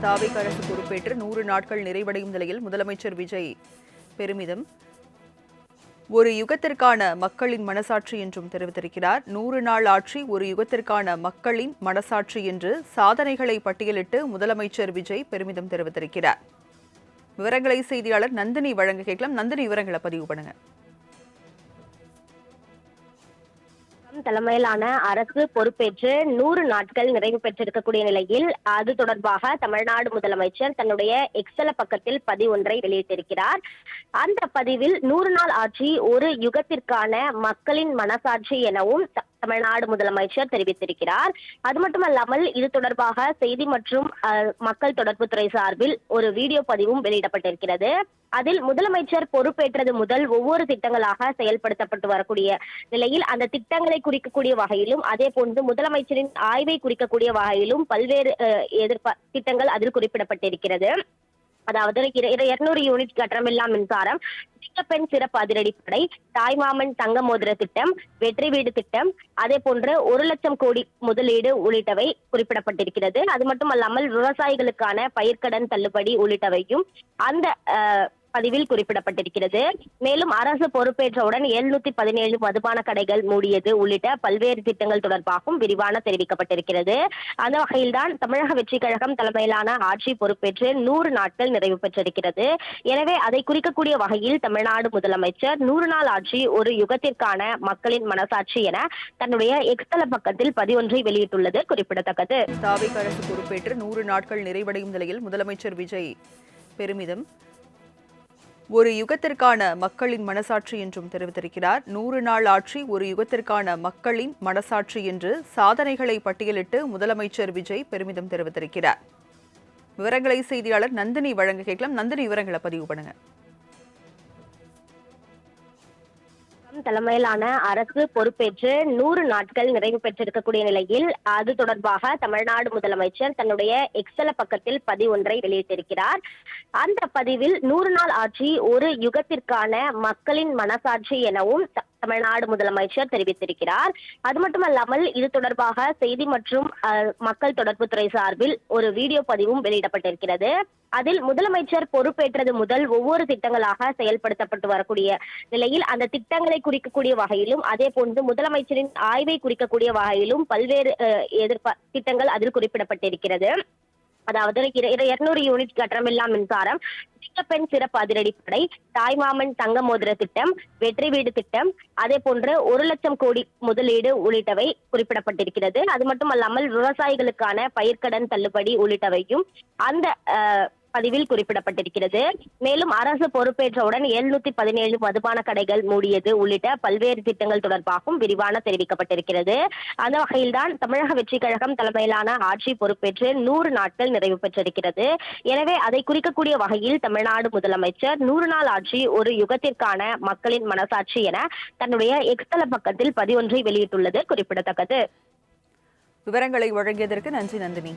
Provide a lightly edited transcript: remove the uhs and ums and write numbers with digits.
தாவேக அரசு பொறுப்பேற்று 100 நாட்கள் நிறைவடையும் நிலையில் முதலமைச்சர் விஜய் பெருமிதம். ஒரு யுகத்திற்கான மக்களின் மனசாட்சி என்றும் தெரிவித்திருக்கிறார். 100 நாள் ஆட்சி ஒரு யுகத்திற்கான மக்களின் மனசாட்சி என்று சாதனைகளை பட்டியலிட்டு முதலமைச்சர் விஜய் பெருமிதம் தெரிவித்திருக்கிறார். விவரங்களை செய்தியாளர் நந்தினி வழங்க கேட்கலாம். நந்தினி, விவரங்களை பதிவு பண்ணுங்க. தலைமையிலான அரசு பொறுப்பேற்று 100 நாட்கள் நிறைவு பெற்றிருக்கக்கூடிய நிலையில் அது தொடர்பாக தமிழ்நாடு முதலமைச்சர் தன்னுடைய எக்ஸல பக்கத்தில் பதிவு ஒன்றை வெளியிட்டிருக்கிறார். அந்த பதிவில் 100 நாள் ஆட்சி ஒரு யுகத்திற்கான மக்களின் மனசாட்சி எனவும் தமிழ்நாடு முதலமைச்சர் தெரிவித்திருக்கிறார். அது மட்டுமல்லாமல் இது தொடர்பாக செய்தி மற்றும் மக்கள் தொடர்புத்துறை சார்பில் ஒரு வீடியோ பதிவும் வெளியிடப்பட்டிருக்கிறது. அதில் முதலமைச்சர் பொறுப்பேற்றது முதல் ஒவ்வொரு திட்டங்களாக செயல்படுத்தப்பட்டு வரக்கூடிய நிலையில் அந்த திட்டங்களை குறிக்கக்கூடிய வகையிலும் அதே போன்று முதலமைச்சரின் ஆய்வை குறிக்கக்கூடிய வகையிலும் பல்வேறு திட்டங்கள் அதில் குறிப்பிடப்பட்டிருக்கிறது. அதாவது 200 யூனிட் கட்டணமில்லா மின்சாரம், சிங்கப்பெண் சிறப்பு அதிரடிப்படை, தாய்மாமன் தங்க மோதிர திட்டம், வெற்றி வீடு திட்டம், அதே போன்று 1 லட்சம் கோடி முதலீடு உள்ளிட்டவை குறிப்பிடப்பட்டிருக்கிறது. அது மட்டுமல்லாமல் விவசாயிகளுக்கான பயிர்க்கடன் தள்ளுபடி உள்ளிட்டவையும் அந்த பதிவில் குறிப்பிடப்பட்டிருக்கிறது. மேலும் அரசு பொறுப்பேற்றவுடன் 717 மதுபான கடைகள் மூடியது உள்ளிட்ட பல்வேறு திட்டங்கள் தொடர்பாகவும் விரிவான தெரிவிக்கப்பட்டிருக்கிறது. அந்த வகையில்தான் தமிழக வெற்றி கழகம் தலைமையிலான ஆட்சி பொறுப்பேற்று 100 நாட்கள் நிறைவு பெற்றிருக்கிறது. எனவே அதை குறிக்கக்கூடிய வகையில் தமிழ்நாடு முதலமைச்சர் 100 நாள் ஆட்சி ஒரு யுகத்திற்கான மக்களின் மனசாட்சி என தன்னுடைய எக்ஸ்தல பக்கத்தில் பதிவொன்றை வெளியிட்டுள்ளது குறிப்பிடத்தக்கது. தாவேக அரசு பொறுப்பேற்று 100 நாட்கள் நிறைவடையும் நிலையில் முதலமைச்சர் விஜய் பெருமிதம். ஒரு யுகத்திற்கான மக்களின் மனசாட்சி என்றும் தெரிவித்திருக்கிறார். 100 நாள் ஆட்சி ஒரு யுகத்திற்கான மக்களின் மனசாட்சி என்று சாதனைகளை பட்டியலிட்டு முதலமைச்சர் விஜய் பெருமிதம் தெரிவித்திருக்கிறார். விவரங்களை செய்தியாளர் நந்தினி வழங்க கேட்கலாம். நந்தினி, விவரங்களை பதிவு பண்ணுங்க. தலைமையிலான அரசு பொறுப்பேற்று 100 நாட்கள் நிறைவு பெற்றிருக்கக்கூடிய நிலையில் அது தொடர்பாக தமிழ்நாடு முதலமைச்சர் தன்னுடைய எக்ஸல பக்கத்தில் பதிவு ஒன்றை வெளியிட்டிருக்கிறார். அந்த பதிவில் 100 நாள் ஆட்சி ஒரு யுகத்திற்கான மக்களின் மனசாட்சி எனவும் தமிழ்நாடு முதலமைச்சர் தெரிவித்திருக்கிறார். அது மட்டுமல்லாமல் இது தொடர்பாக செய்தி மற்றும் மக்கள் தொடர்புத்துறை சார்பில் ஒரு வீடியோ பதிவும் வெளியிடப்பட்டிருக்கிறது. அதில் முதலமைச்சர் பொறுப்பேற்றது முதல் ஒவ்வொரு திட்டங்களாக செயல்படுத்தப்பட்டு வரக்கூடிய நிலையில் அந்த திட்டங்களை குறிக்கக்கூடிய வகையிலும் அதே போன்று முதலமைச்சரின் ஆய்வை குறிக்கக்கூடிய வகையிலும் பல்வேறு திட்டங்கள் அதில் குறிப்பிடப்பட்டிருக்கிறது. அதாவது 200 யூனிட் கட்டணமில்லா மின்சாரம், சிங்கப்பெண் சிறப்பு அதிரடிப்படை, தாய்மாமன் தங்க மோதிர திட்டம், வெற்றி வீடு திட்டம், அதே போன்று 1 லட்சம் கோடி முதலீடு உள்ளிட்டவை குறிப்பிடப்பட்டிருக்கிறது. அது மட்டுமல்லாமல் விவசாயிகளுக்கான பயிர்க்கடன் தள்ளுபடி உள்ளிட்டவையும் அந்த பதிவில் குறிப்பிடப்பட்டிருக்கிறது. மேலும் அரசு பொறுப்பேற்றவுடன் 717 மதுபான கடைகள் மூடியது உள்ளிட்ட பல்வேறு திட்டங்கள் தொடர்பாகவும் விரிவான தெரிவிக்கப்பட்டிருக்கிறது. அந்த வகையில்தான் தமிழக வெற்றி கழகம் தலைமையிலான ஆட்சி பொறுப்பேற்று 100 நாட்கள் நிறைவு பெற்றிருக்கிறது. எனவே அதை குறிக்கக்கூடிய வகையில் தமிழ்நாடு முதலமைச்சர் 100 நாள் ஆட்சி ஒரு யுகத்திற்கான மக்களின் மனசாட்சி என தன்னுடைய எக்ஸ்தல பக்கத்தில் பதிவொன்றை வெளியிட்டுள்ளது குறிப்பிடத்தக்கது. விவரங்களை வழங்கியதற்கு நன்றி நந்தினி.